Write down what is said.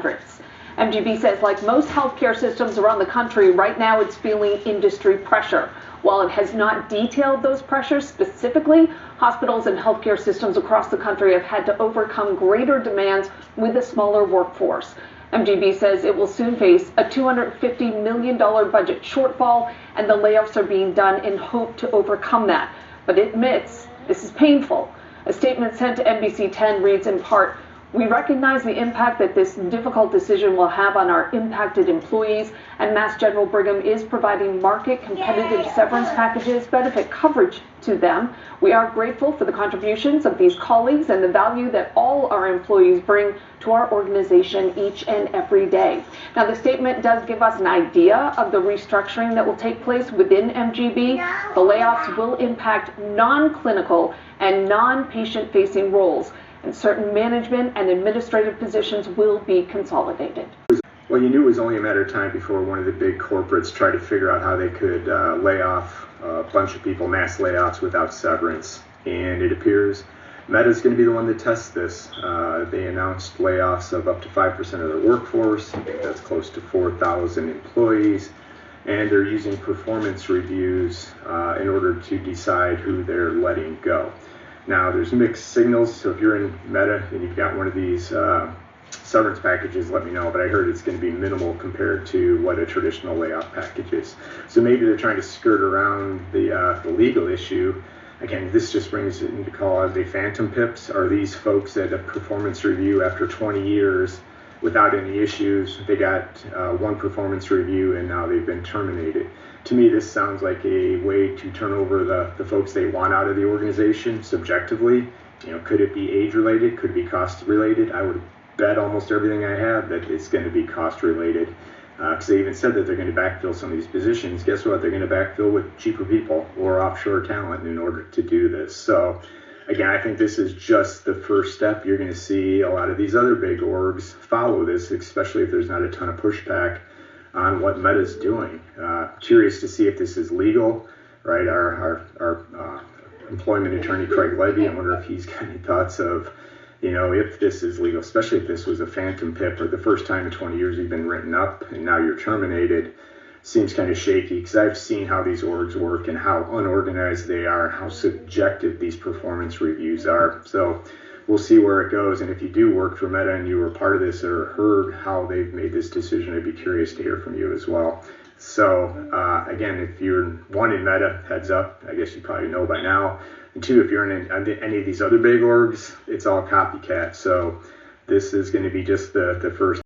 hundreds. MGB says, like most healthcare systems around the country, right now it's feeling industry pressure. While it has not detailed those pressures specifically, hospitals and healthcare systems across the country have had to overcome greater demands with a smaller workforce. MGB says it will soon face a $250 million budget shortfall, and the layoffs are being done in hope to overcome that. But it admits this is painful. A statement sent to NBC 10 reads in part, "We recognize the impact that this difficult decision will have on our impacted employees, and Mass General Brigham is providing market competitive severance packages, benefit coverage to them. We are grateful for the contributions of these colleagues and the value that all our employees bring to our organization each and every day." Now, the statement does give us an idea of the restructuring that will take place within MGB. The layoffs will impact non-clinical and non-patient facing roles, and certain management and administrative positions will be consolidated. Well, you knew it was only a matter of time before one of the big corporates tried to figure out how they could lay off a bunch of people, mass layoffs without severance. And it appears Meta's going to be the one that tests this. They announced layoffs of up to 5% of their workforce. I think that's close to 4,000 employees. And they're using performance reviews in order to decide who they're letting go. Now, there's mixed signals, so if you're in Meta and you've got one of these severance packages, let me know, but I heard it's going to be minimal compared to what a traditional layoff package is. So maybe they're trying to skirt around the legal issue. Again, this just brings it into call as a phantom PIPs. Are these folks at a performance review after 20 years without any issues? They got one performance review and now they've been terminated. To me, this sounds like a way to turn over the folks they want out of the organization subjectively. You know, could it be age related? Could it be cost related? I would bet almost everything I have that it's going to be cost related. Because they even said that they're going to backfill some of these positions. Guess what? They're going to backfill with cheaper people or offshore talent in order to do this. So again, I think this is just the first step. You're going to see a lot of these other big orgs follow this, especially if there's not a ton of pushback on what Meta's doing. Curious to see if this is legal, right? Our employment attorney, Craig Levy, I wonder if he's got any thoughts of, you know, if this is legal, especially if this was a phantom PIP or the first time in 20 years you've been written up and now you're terminated. Seems kind of shaky because I've seen how these orgs work and how unorganized they are, how subjective these performance reviews are. So we'll see where it goes. And if you do work for Meta and you were part of this or heard how they've made this decision, I'd be curious to hear from you as well. So again, if you're one in Meta, heads up, I guess you probably know by now. And two, if you're in any of these other big orgs, it's all copycat. So this is going to be just the first